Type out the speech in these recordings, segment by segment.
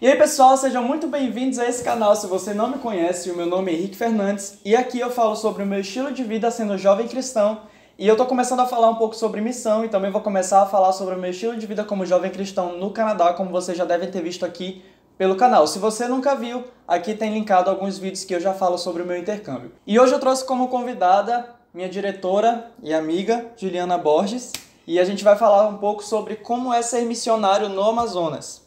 E aí pessoal, sejam muito bem-vindos a esse canal. Se você não me conhece, o meu nome é Henrique Fernandes e aqui eu falo sobre o meu estilo de vida sendo jovem cristão. E eu tô começando a falar um pouco sobre missão e também vou começar a falar sobre o meu estilo de vida como jovem cristão no Canadá, como vocês já devem ter visto aqui pelo canal. Se você nunca viu, aqui tem linkado alguns vídeos que eu já falo sobre o meu intercâmbio. E hoje eu trouxe como convidada minha diretora e amiga, Juliana Borges, e a gente vai falar um pouco sobre como é ser missionário no Amazonas.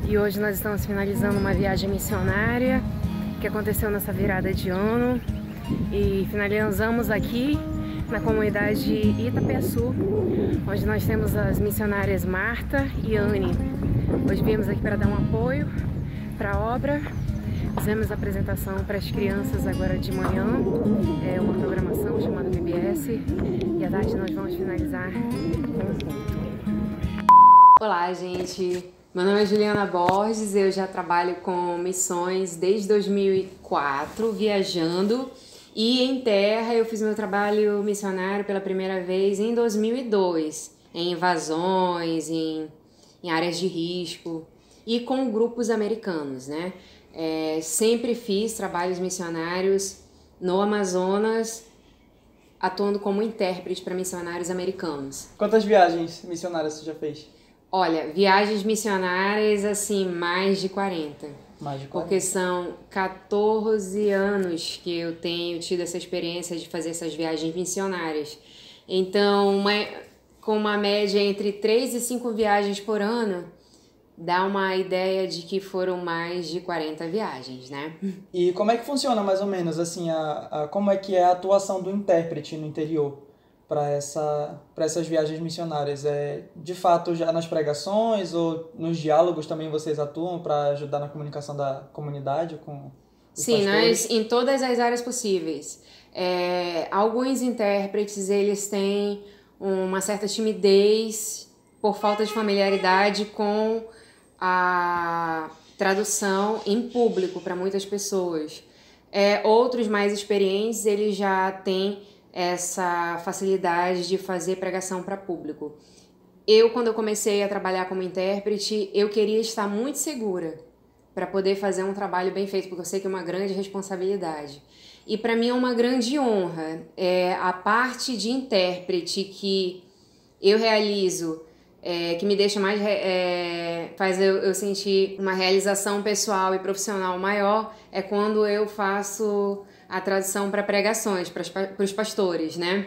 E hoje nós estamos finalizando uma viagem missionária que aconteceu nessa virada de ano e finalizamos aqui na comunidade Itapeaçu, onde nós temos as missionárias Marta e Anne. Hoje viemos aqui para dar um apoio para a obra, fizemos a apresentação para as crianças agora de manhã, é uma programação chamada PBS, e à tarde nós vamos finalizar com um culto. Olá, gente! Meu nome é Juliana Borges, eu já trabalho com missões desde 2004, viajando, e em terra eu fiz meu trabalho missionário pela primeira vez em 2002, em invasões, em áreas de risco e com grupos americanos, né? Sempre fiz trabalhos missionários no Amazonas, atuando como intérprete para missionários americanos. Quantas viagens missionárias você já fez? Olha, viagens missionárias, assim, mais de 40. Mais de 40. Porque são 14 anos que eu tenho tido essa experiência de fazer essas viagens missionárias. Então, com uma média entre 3 e 5 viagens por ano, dá uma ideia de que foram mais de 40 viagens, né? E como é que funciona, mais ou menos, assim, como é que é a atuação do intérprete no interior para essas viagens missionárias? De fato, já nas pregações ou nos diálogos também vocês atuam para ajudar na comunicação da comunidade com os Sim, pastores? nós em todas as áreas possíveis. Alguns intérpretes, eles têm uma certa timidez por falta de familiaridade com a tradução em público para muitas pessoas. Outros mais experientes, eles já têm essa facilidade de fazer pregação para público. Quando eu comecei a trabalhar como intérprete, eu queria estar muito segura para poder fazer um trabalho bem feito, porque eu sei que é uma grande responsabilidade. E para mim é uma grande honra. A parte de intérprete que eu realizo, que me deixa mais... faz eu sentir uma realização pessoal e profissional maior, é quando eu faço a tradução para pregações, para os pastores, né?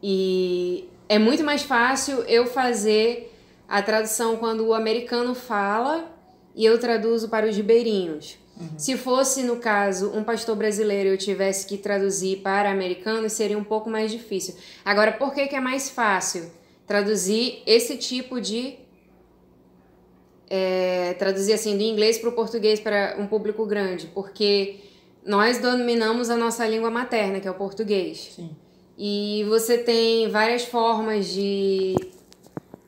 E é muito mais fácil eu fazer a tradução quando o americano fala e eu traduzo para os ribeirinhos. Uhum. Se fosse, no caso, um pastor brasileiro e eu tivesse que traduzir para americanos, seria um pouco mais difícil. Agora, por que é mais fácil traduzir esse tipo de... traduzir assim do inglês para o português para um público grande? Porque nós dominamos a nossa língua materna, que é o português. Sim. E você tem várias formas de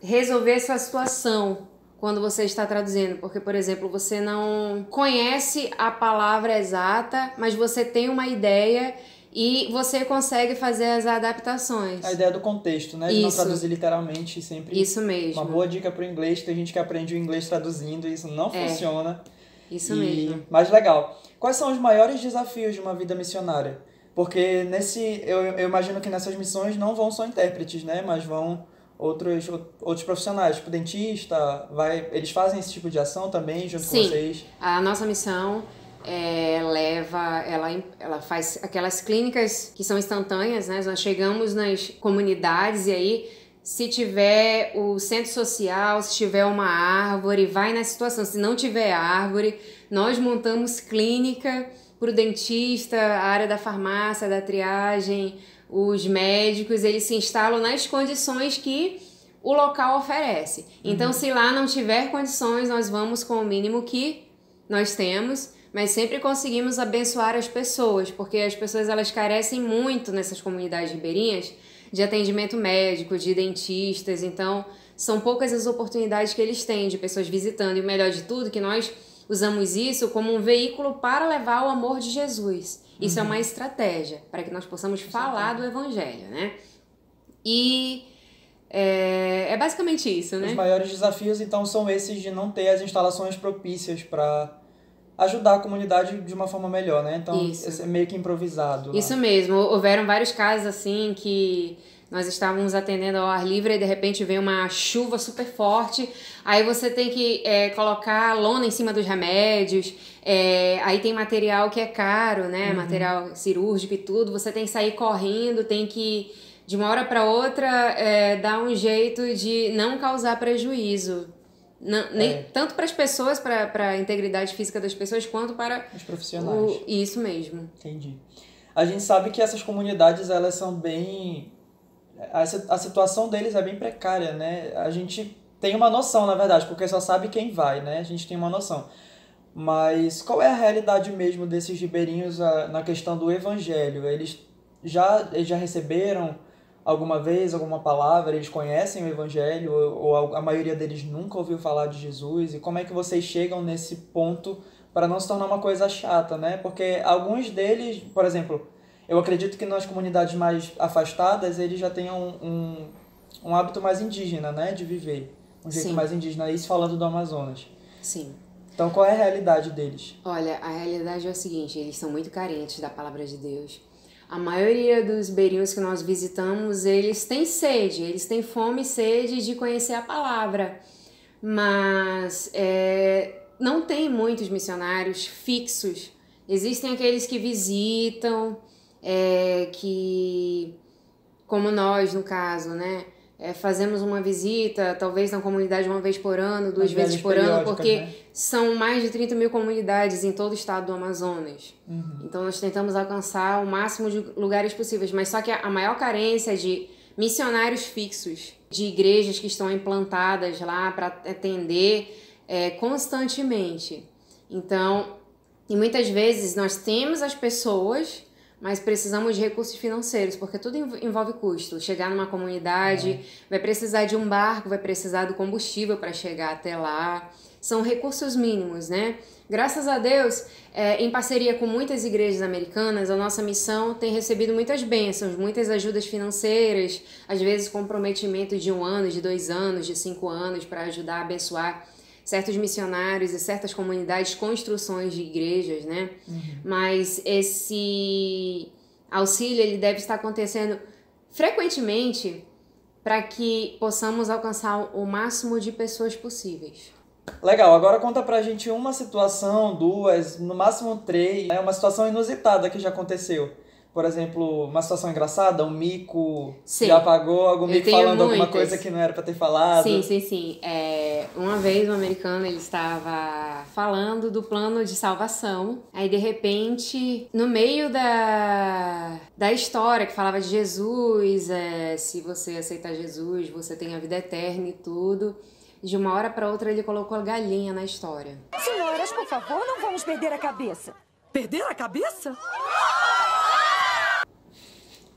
resolver essa situação quando você está traduzindo. Porque, por exemplo, você não conhece a palavra exata, mas você tem uma ideia e você consegue fazer as adaptações. A ideia do contexto, né? De não traduzir literalmente sempre. Isso mesmo. Uma boa dica para o inglês. Tem gente que aprende o inglês traduzindo e isso não funciona. Isso mesmo. Mas legal. Quais são os maiores desafios de uma vida missionária? Porque eu imagino que nessas missões não vão só intérpretes, né? Mas vão outros profissionais, tipo dentista, eles fazem esse tipo de ação também junto com vocês? Sim, a nossa missão ela faz aquelas clínicas que são instantâneas, né? Nós chegamos nas comunidades e aí, se tiver o centro social, se tiver uma árvore, vai na situação. Se não tiver árvore, nós montamos clínica para o dentista, a área da farmácia, da triagem, os médicos, eles se instalam nas condições que o local oferece. Então, se lá não tiver condições, nós vamos com o mínimo que nós temos, mas sempre conseguimos abençoar as pessoas, porque as pessoas elas carecem muito nessas comunidades ribeirinhas de atendimento médico, de dentistas, então são poucas as oportunidades que eles têm de pessoas visitando, e o melhor de tudo que nós usamos isso como um veículo para levar o amor de Jesus. Isso é uma estratégia para que nós possamos falar do Evangelho, né? E É basicamente isso, né? Os maiores desafios, então, são esses de não ter as instalações propícias para ajudar a comunidade de uma forma melhor, né? Então, Isso. é meio que improvisado lá. Isso mesmo. Houveram vários casos assim que nós estávamos atendendo ao ar livre e de repente vem uma chuva super forte, aí você tem que colocar lona em cima dos remédios, aí tem material que é caro, né? Material cirúrgico e tudo, você tem que sair correndo, tem que, de uma hora para outra, dar um jeito de não causar prejuízo. Tanto para as pessoas, para a integridade física das pessoas, quanto para os profissionais. Isso mesmo. Entendi. A gente sabe que essas comunidades, elas são bem... A situação deles é bem precária, né? A gente tem uma noção, na verdade, porque só sabe quem vai, né? A gente tem uma noção. Mas qual é a realidade mesmo desses ribeirinhos na questão do evangelho? Eles já receberam alguma vez alguma palavra? Eles conhecem o evangelho? Ou a maioria deles nunca ouviu falar de Jesus? E como é que vocês chegam nesse ponto para não se tornar uma coisa chata, né? Porque alguns deles, por exemplo, eu acredito que nas comunidades mais afastadas eles já tenham um hábito mais indígena, né? De viver. Um jeito Sim. mais indígena. Isso falando do Amazonas. Sim. Então, qual é a realidade deles? Olha, a realidade é o seguinte, eles são muito carentes da palavra de Deus. A maioria dos ribeirinhos que nós visitamos, eles têm sede, eles têm fome e sede de conhecer a palavra. Mas não tem muitos missionários fixos. Existem aqueles que visitam, que, como nós no caso, né? Fazemos uma visita, talvez na comunidade uma vez por ano, duas vezes por ano, porque né? são mais de 30 mil comunidades em todo o estado do Amazonas. Então nós tentamos alcançar o máximo de lugares possíveis, mas só que a maior carência é de missionários fixos, de igrejas que estão implantadas lá para atender constantemente. Então, e muitas vezes nós temos as pessoas, mas precisamos de recursos financeiros, porque tudo envolve custo. Chegar numa comunidade, vai precisar de um barco, vai precisar do combustível para chegar até lá. São recursos mínimos, né? Graças a Deus, em parceria com muitas igrejas americanas, a nossa missão tem recebido muitas bênçãos, muitas ajudas financeiras, às vezes comprometimento de 1 ano, de 2 anos, de 5 anos, para ajudar a abençoar certos missionários e certas comunidades, construções de igrejas, né? Mas esse auxílio ele deve estar acontecendo frequentemente para que possamos alcançar o máximo de pessoas possíveis. Legal, agora conta pra gente uma situação, 2, no máximo 3, uma situação inusitada que já aconteceu. Por exemplo, uma situação engraçada, um mico já pagou, algum mico falando alguma coisa que não era pra ter falado. Sim. Uma vez um americano ele estava falando do plano de salvação, aí de repente, no meio da história que falava de Jesus, se você aceitar Jesus, você tem a vida eterna e tudo, de uma hora para outra ele colocou a galinha na história. Senhoras, por favor, não vamos perder a cabeça. Perder a cabeça?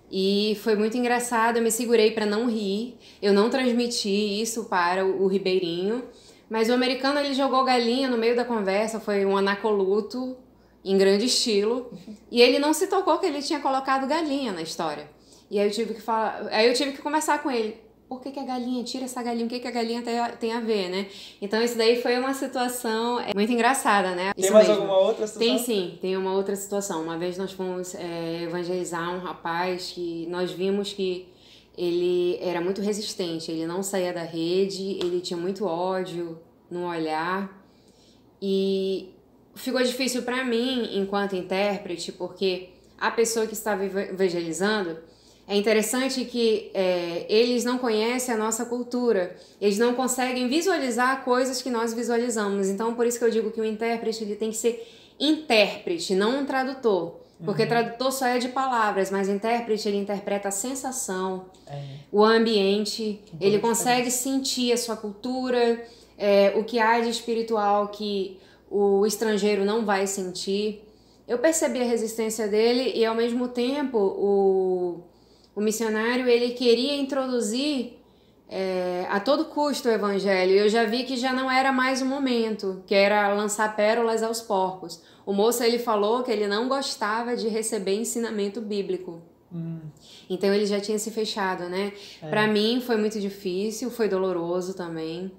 E foi muito engraçado, eu me segurei para não rir, eu não transmiti isso para o ribeirinho, mas o americano ele jogou galinha no meio da conversa, foi um anacoluto em grande estilo, e ele não se tocou que ele tinha colocado galinha na história. E aí eu tive que conversar com ele. Por que a galinha? Tira essa galinha, o que a galinha tem a ver, né? Então isso daí foi uma situação muito engraçada, né? Tem mais alguma outra situação? Tem sim, tem uma outra situação. Uma vez nós fomos evangelizar um rapaz que nós vimos que ele era muito resistente, ele não saía da rede, ele tinha muito ódio no olhar. E ficou difícil para mim, enquanto intérprete, porque a pessoa que estava evangelizando, é interessante que eles não conhecem a nossa cultura, eles não conseguem visualizar coisas que nós visualizamos. Então, por isso que eu digo que o intérprete ele tem que ser intérprete, não um tradutor. Porque tradutor só é de palavras, mas intérprete ele interpreta a sensação, o ambiente, ele consegue sentir a sua cultura, o que há de espiritual que o estrangeiro não vai sentir. Eu percebi a resistência dele e, ao mesmo tempo, o missionário ele queria introduzir a todo custo o evangelho. Eu já vi que já não era mais o momento, que era lançar pérolas aos porcos. O moço ele falou que ele não gostava de receber ensinamento bíblico. Então ele já tinha se fechado, né? Pra mim foi muito difícil, foi doloroso também.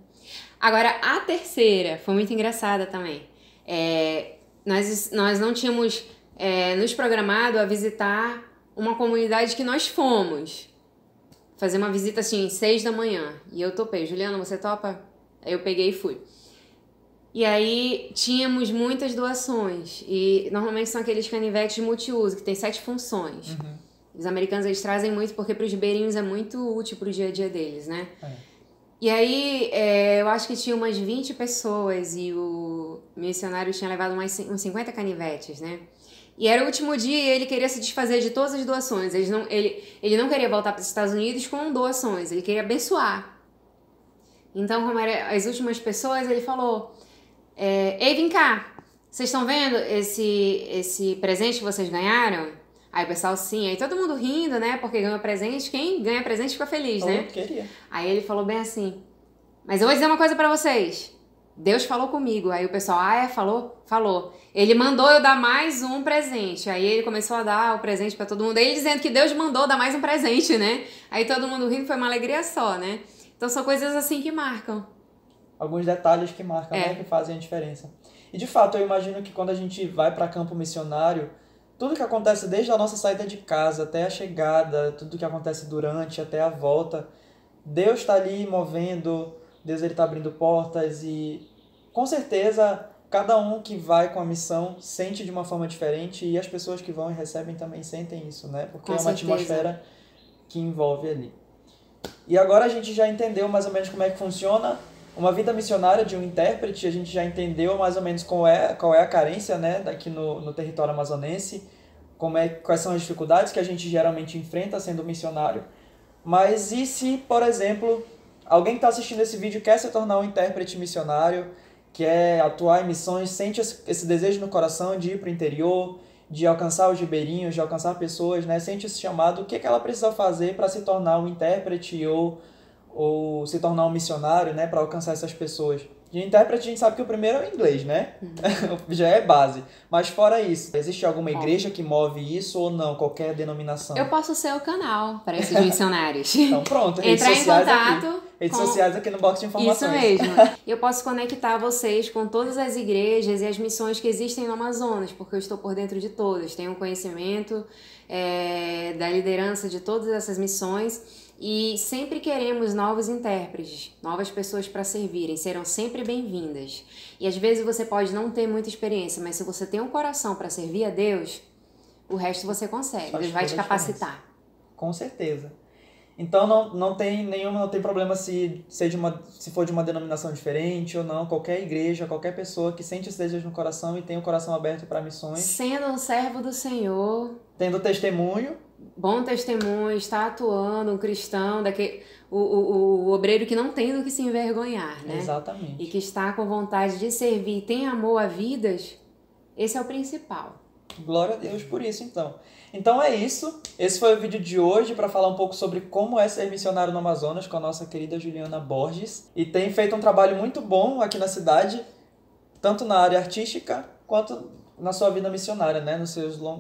Agora, a terceira foi muito engraçada também. Nós não tínhamos nos programado a visitar uma comunidade que nós fomos. Fazer uma visita assim, 6 da manhã. E eu topei. Juliana, você topa? Aí eu peguei e fui. E aí tínhamos muitas doações. E normalmente são aqueles canivetes multiuso, que tem 7 funções. Os americanos, eles trazem muito porque para os ribeirinhos é muito útil para o dia a dia deles, né? E aí, eu acho que tinha umas 20 pessoas e o missionário tinha levado uns 50 canivetes, né? E era o último dia e ele queria se desfazer de todas as doações. Ele não queria voltar para os Estados Unidos com doações, ele queria abençoar. Então, como eram as últimas pessoas, ele falou... Ei, vem cá, vocês estão vendo esse presente que vocês ganharam? Aí o pessoal, sim, aí todo mundo rindo, né, porque ganhou presente, quem ganha presente fica feliz, né? Eu queria. Aí ele falou bem assim, mas eu vou dizer uma coisa pra vocês, Deus falou comigo. Aí o pessoal, falou? Falou. Ele mandou eu dar mais um presente, aí ele começou a dar o presente pra todo mundo, aí ele dizendo que Deus mandou dar mais um presente, né? Aí todo mundo rindo, foi uma alegria só, né? Então são coisas assim que marcam. Alguns detalhes que marcam, né, que fazem a diferença. E de fato, eu imagino que quando a gente vai para campo missionário, tudo que acontece desde a nossa saída de casa até a chegada, tudo que acontece durante, até a volta, Deus está ali movendo, Deus está abrindo portas e com certeza cada um que vai com a missão sente de uma forma diferente e as pessoas que vão e recebem também sentem isso, né? Porque é uma atmosfera que envolve ali. E agora a gente já entendeu mais ou menos como é que funciona uma vida missionária de um intérprete, a gente já entendeu mais ou menos qual é a carência, né, daqui no território amazonense, quais são as dificuldades que a gente geralmente enfrenta sendo missionário. Mas e se, por exemplo, alguém que está assistindo esse vídeo quer se tornar um intérprete missionário, quer atuar em missões, sente esse desejo no coração de ir para o interior, de alcançar os ribeirinhos, de alcançar pessoas, né, sente esse chamado, o que ela precisa fazer para se tornar um intérprete ou se tornar um missionário, né, para alcançar essas pessoas. De intérprete, a gente sabe que o primeiro é o inglês, né? Já é base. Mas fora isso, existe alguma igreja que move isso ou não? Qualquer denominação? Eu posso ser o canal para esses missionários. Então pronto, entrar em contato. Redes sociais aqui no box de informações. Isso mesmo. Eu posso conectar vocês com todas as igrejas e as missões que existem no Amazonas, porque eu estou por dentro de todas. Tenho conhecimento da liderança de todas essas missões. E sempre queremos novos intérpretes, novas pessoas para servirem, serão sempre bem-vindas. E às vezes você pode não ter muita experiência, mas se você tem um coração para servir a Deus, o resto você consegue, Deus vai te capacitar. Com certeza. Então não tem problema se for de uma denominação diferente ou não, qualquer igreja, qualquer pessoa que sente esse desejo no coração e tem o coração aberto para missões. Sendo um servo do Senhor. Tendo testemunho. Bom testemunho, está atuando, um cristão, o obreiro que não tem do que se envergonhar, né? Exatamente. E que está com vontade de servir, tem amor a vidas, esse é o principal. Glória a Deus por isso, então. Então é isso. Esse foi o vídeo de hoje para falar um pouco sobre como é ser missionário no Amazonas com a nossa querida Juliana Borges. E tem feito um trabalho muito bom aqui na cidade, tanto na área artística quanto na sua vida missionária, né?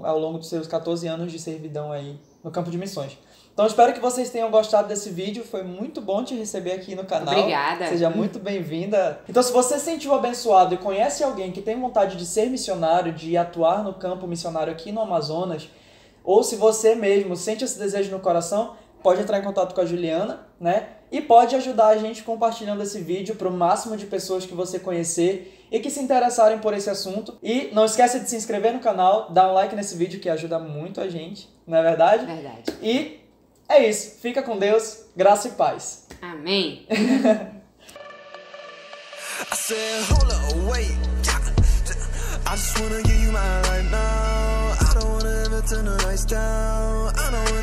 Ao longo dos seus 14 anos de servidão aí no campo de missões. Então espero que vocês tenham gostado desse vídeo, foi muito bom te receber aqui no canal. Obrigada. Seja muito bem-vinda. Então se você se sentiu abençoado e conhece alguém que tem vontade de ser missionário, de atuar no campo missionário aqui no Amazonas, ou se você mesmo sente esse desejo no coração, pode entrar em contato com a Juliana, né? E pode ajudar a gente compartilhando esse vídeo para o máximo de pessoas que você conhecer e que se interessarem por esse assunto. E não esqueça de se inscrever no canal, dar um like nesse vídeo que ajuda muito a gente, não é verdade? Verdade. E é isso. Fica com Deus, graça e paz. Amém. I just wanna give you mine right now. I don't wanna ever turn the lights down. I don't